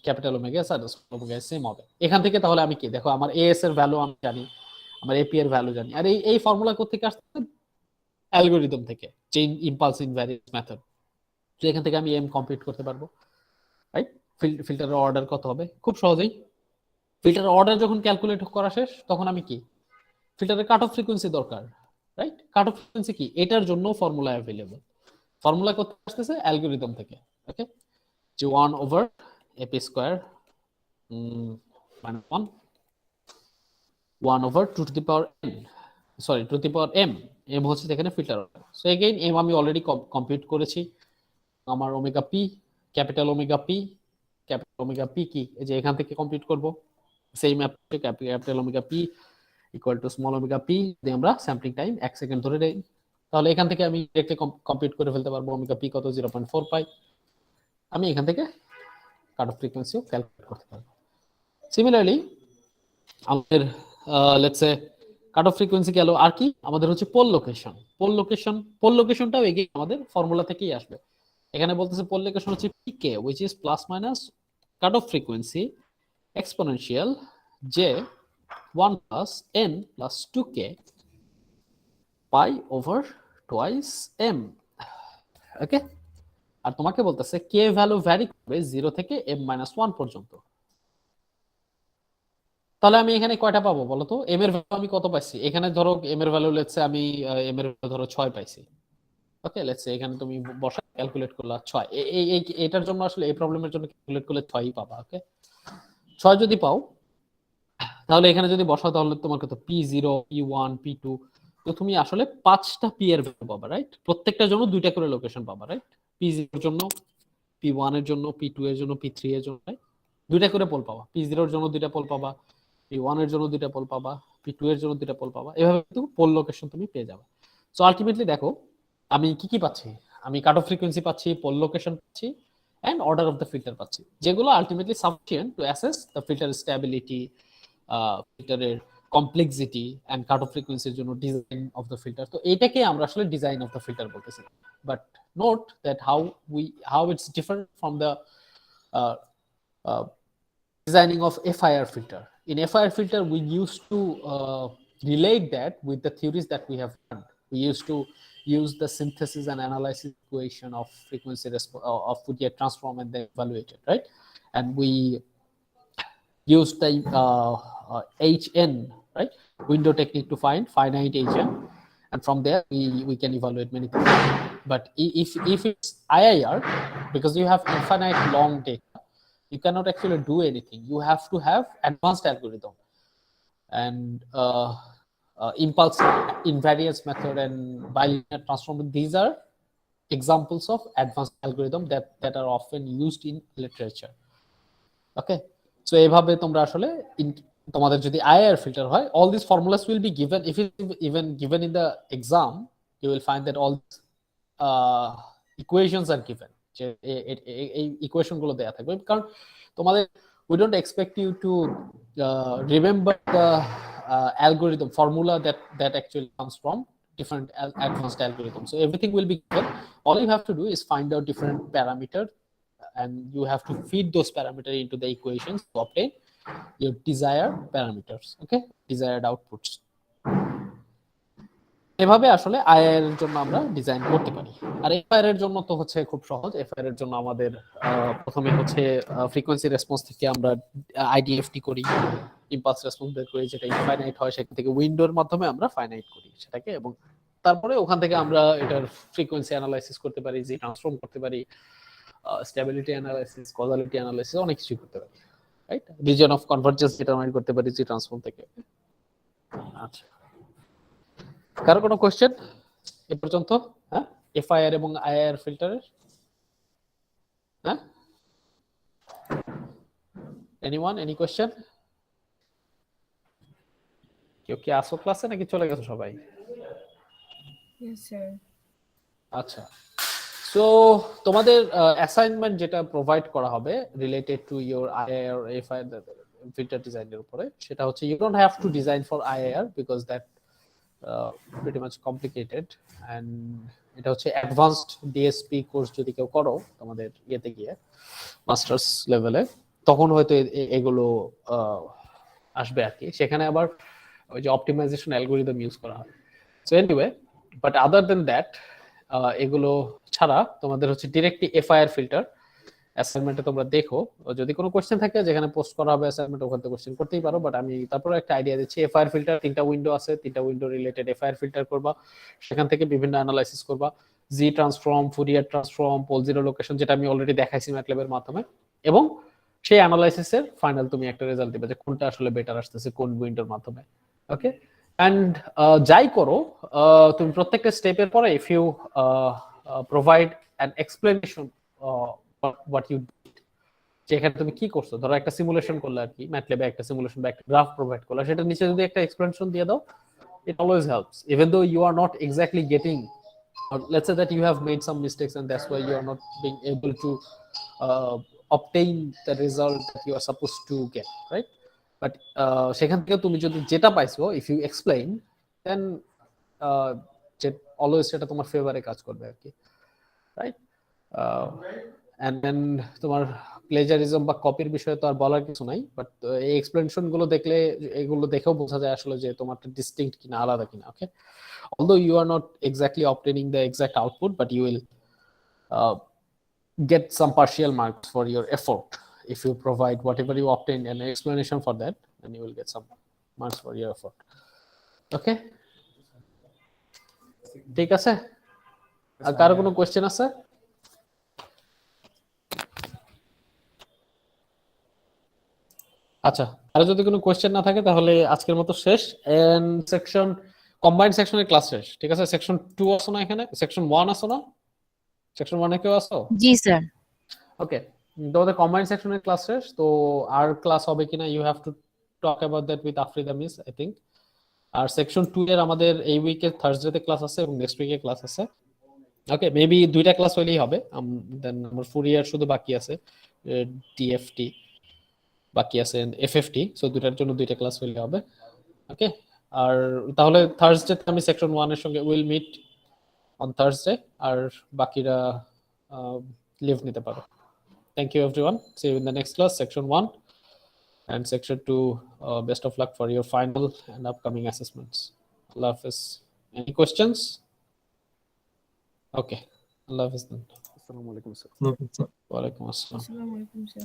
ক্যাপিটাল ওমেগা এস আর ওমেগা এস সেম হবে। এখান থেকে তাহলে আমি কি দেখো, আমার এএস এর ভ্যালু আমি জানি, আমার এপি এর ভ্যালু জানি, আর এই ফর্মুলা কোত্থেকে আসছে? অ্যালগরিদম থেকে, চেইন ইম্পালস ইনভ্যারিয়েন্স মেথড। তো এখান থেকে আমি এম কম্পিউট করতে পারবো, রাইট? ফিল্টারের অর্ডার কত হবে খুব সহজেই। ফিল্টারের অর্ডার যখন ক্যালকুলেট করা শেষ, তখন আমি কি ফিল্টারের কাট অফ ফ্রিকোয়েন্সি দরকার, রাইট? কাট অফ ফ্রিকোয়েন্সি কি, এটার জন্য ফর্মুলা অ্যাভেলেবল। ফর্মুলা করতে আসতেছে অ্যালগরিদম থেকে, ওকে, যে 1/AP² - 1 1/2m, sorry 2m, m হচ্ছে এখানে filter order. So again m আমি অলরেডি কম্পিউট করেছি। আমার omega P, capital omega P কি, এই যে এখান থেকে কম্পিউট করব, same apply, capital omega P equal to small omega P দিয়ে আমরা স্যাম্পলিং টাইম 1 সেকেন্ড ধরে নেই, তাহলে এখান থেকে আমি ডিরেক্টলি কম্পিউট করে ফেলতে পারবো ওমেগা পি কত 0.4 পাই। আমি এখান থেকে কাট অফ ফ্রিকোয়েন্সিও ক্যালকুলেট করতে পারবো। সিমিলারলি আমাদের let's say cut off frequency গেল, আর কি আমাদের হচ্ছে পোল লোকেশনটাও এগেইন আমাদের ফর্মুলা থেকেই আসবে। এখানে বলতেছে পোল লোকেশন হচ্ছে পিকে which is plus minus cut off frequency exponential j 1 plus n plus 2k pi over twice m, ওকে? আর তোমাকে বলতেছে কে ভ্যালু ভ্যারি করবে 0 থেকে m-1 পর্যন্ত। তাহলে আমি এখানে কয়টা পাবো বলো তো? m এর ভ্যালু আমি কত পাইছি? এখানে ধরো m এর ভ্যালু লেটস সে আমি m এর ভ্যালু ধরো 6 পাইছি। ওকে, লেটস সে এখানে তুমি বসা ক্যালকুলেট করলা 6, এটার জন্য আসলে এই প্রবলেমের জন্য ক্যালকুলেট করলে 6ই পাবা। ওকে, 6 যদি পাও তাহলে এখানে যদি বসাও তাহলে তোমার কত p0 p1 p2 তো তুমি আসলে 5টা পি এর ভ্যালু পাবা, রাইট? প্রত্যেকটার জন্য 2টা করে লোকেশন পাবা, রাইট? P0 এর জন্য, P1 এর জন্য, P2 এর জন্য, P3 এর জন্য, right? 2টা করে পোল পাবা। P0 এর জন্য 2টা পোল পাবা, P1 এর জন্য 2টা পোল পাবা, P2 এর জন্য 2টা পোল পাবা। এভাবে কিন্তু পোল লোকেশন তুমি পেয়ে যাবে। সো আলটিমেটলি দেখো আমি কি কি পাচ্ছি, আমি কাট অফ ফ্রিকোয়েন্সি পাচ্ছি, পোল লোকেশন পাচ্ছি, and order of the filter পাচ্ছি, যেগুলো ultimately sufficient to assess the filter stability, ফিল্টারের কমপ্লেক্সিটি এন্ড কাট অফ ফ্রিকোয়েন্সির জন্য ডিজাইন অফ দ্য ফিল্টার। তো এটাকে আমরা আসলে ডিজাইন অফ দ্য ফিল্টার বলতেছি। But note that how it's different from the uh, uh, designing of FIR filter. In FIR filter, we used to relate that with the theories that we have learned. We used to use the synthesis and analysis equation of frequency of Fourier transform and then evaluate it, right? And we used the HN, right, window technique to find finite HN, and from there we can evaluate many things. But if it's IIR, because you have infinite long data, you cannot actually do anything. You have to have advanced algorithm and impulse invariance method and bilinear transform. These are examples of advanced algorithm that are often used in literature. Okay, so এইভাবে তোমরা আসলে তোমাদের যদি IIR filter হয়, all these formulas will be given. If it's even given in the exam, you will find that all equations are given. যে এই ইকুয়েশন গুলো দেয়া থাকবে, কারণ তোমাদের we don't expect you to remember the algorithm formula that actually comes from different advanced algorithms. So everything will be given. All you have to do is find out different parameters, and you have to feed those parameters into the equations to obtain your desired parameters, okay, desired outputs. এভাবে আসলে আইআর এর জন্য আমরা ডিজাইন করতে পারি। আর এফআইআর এর জন্য তো হচ্ছে খুব সহজ। এফআইআর এর জন্য আমাদের প্রথমে হচ্ছে ফ্রিকোয়েন্সি রেসপন্স থেকে আমরা আইডিএফটি করি, ইম্পালস রেসপন্স বের করি, যেটা ইনফাইনাইট হয় সেখান থেকে উইন্ডোর মাধ্যমে আমরা ফাইনাইট করি সেটাকে, এবং তারপরে ওখান থেকে আমরা এটার ফ্রিকোয়েন্সি অ্যানালাইসিস করতে পারি, জি ট্রান্সফর্ম করতে পারি, স্টেবিলিটি অ্যানালাইসিস, কজালিটি অ্যানালাইসিস, অনেক কিছু করতে পারি, right? Reason of convergence determine করতে পারি জি ট্রান্সফর্ম থেকে। আচ্ছা, কারো কোনো কোশ্চেন এ পর্যন্ত? হ্যাঁ, এফআইআর এবং আইআর ফিল্টারের? হ্যাঁ, এনিওয়ান, এনি কোশ্চেন? কেউ কি আসো ক্লাসে নাকি চলে গেছো সবাই? Yes, sir. আচ্ছা, সো তোমাদের অ্যাসাইনমেন্ট যেটা প্রোভাইড করা হবে related to your IR FIR filter ডিজাইনের উপরে, সেটা হচ্ছে you don't have to design for IR because that pretty much complicated, and এটা হচ্ছে অ্যাডভান্সড ডিএসপি কোর্স যদি কেউ করো তোমাদের ইয়েতে গিয়ে মাস্টার্স লেভেলে, তখন হয়তো এগুলো আসবে আর কি। সেখানে আবার ওই যে অপটিমাইজেশন অ্যালগরিদম ইউজ করা হয়। So anyway, but other than that, এগুলো ছাড়া তোমাদের হচ্ছে ডিরেক্টলি এফআইআর ফিল্টার অ্যাসাইনমেন্টে তোমরা দেখো, যদি কোনো কোশ্চেন থাকে যেখানে পোস্ট করা হবে অ্যাসাইনমেন্ট, ওখান থেকে কোশ্চেন করতেই পারো। বাট আমি তারপরে একটা আইডিয়া দিচ্ছি, এফআইআর ফিল্টার 3টা উইন্ডো আছে, 3টা উইন্ডো রিলেটেড এফআইআর ফিল্টার করবা, সেখান থেকে বিভিন্ন অ্যানালাইসিস করবা, Z transform, Fourier transform, pole zero location, যেটা আমি অলরেডি দেখাইছি ম্যাটল্যাবের মাধ্যমে, এবং সেই অ্যানালাইসিসের ফাইনাল তুমি একটা রেজাল্ট দিবে যে কোনটা আসলে বেটার আসতেছে কোন উইন্ডোর মাধ্যমে। ওকে, অ্যান্ড যাই করো তুমি প্রত্যেকটা স্টেপের পরে if you provide an explanation what you did, যেখানে তুমি কি করছো, ধরো একটা সিমুলেশন করলে আর কি, ম্যাটল্যাবে একটা সিমুলেশন বা একটা গ্রাফ প্রোভাইড করলে, সেটা নিচে যদি একটা এক্সপ্লেনেশন দিয়ে দাও, it always helps, even though you are not exactly getting, or let's say that you have made some mistakes and that's why you are not being able to obtain the result that you are supposed to get, right? But সেখান থেকে তুমি যদি যেটা পাইছো, if you explain, then always সেটা তোমার ফেভারে কাজ করবে আর কি, রাইট? and then তোমার প্লেজারিজম বা কপির বিষয়ে তো আর বলার কিছু নাই, বাট এই এক্সপ্লেনেশন গুলো দেখলে, এগুলো দেখেও বোঝা যায় আসলে যে তোমারটা ডিস্টিংক্ট কিনা, আলাদা কিনা। ওকে, although you are not exactly obtaining the exact output, but you will get some partial marks for your effort if you provide whatever you obtain an explanation for that, and you will get some marks for your effort. Okay, ঠিক আছে? আর কারো কোনো কোশ্চেন আছে? আচ্ছা, আর যদি কোনো কোশ্চেন না থাকে তাহলে আজকের মতো শেষ। এন্ড সেকশন কম্বাইন্ড সেকশনের ক্লাস শেষ, ঠিক আছে? সেকশন 2 আসো না এখানে, সেকশন 1 আসো না, সেকশন 1 এ কেউ আসো? জি স্যার। ওকে, তোমাদের কম্বাইন্ড সেকশনের ক্লাস শেষ, তো আর ক্লাস হবে কিনা you have to talk about that with Afrida miss I think. আর সেকশন 2 এর আমাদের এই উইকে থার্সডেতে ক্লাস আছে এবং নেক্সট উইকে ক্লাস আছে। ওকে, মেবি 2টা ক্লাস হইলেই হবে। দেন আমার ফুরিয়ার শুধু বাকি আছে, টিএফটি বাকি আছে, এফএফটি, সো দুটার জন্য 2টা ক্লাস হইলে হবে। ওকে, আর তাহলে থার্সডে আমি সেকশন 1 এর সঙ্গে উইল মিট অন থার্সডে, আর বাকিরা লিভ নিতে পারো। Thank you everyone, see you in the next class, section 1 and section 2. Best of luck for your final and upcoming assessments. Allah Hafiz. Any questions? Okay, Allah Hafiz then. Assalamu alaikum sir. Look, it's Wa alaikum assalam. Assalamu alaikum, sir.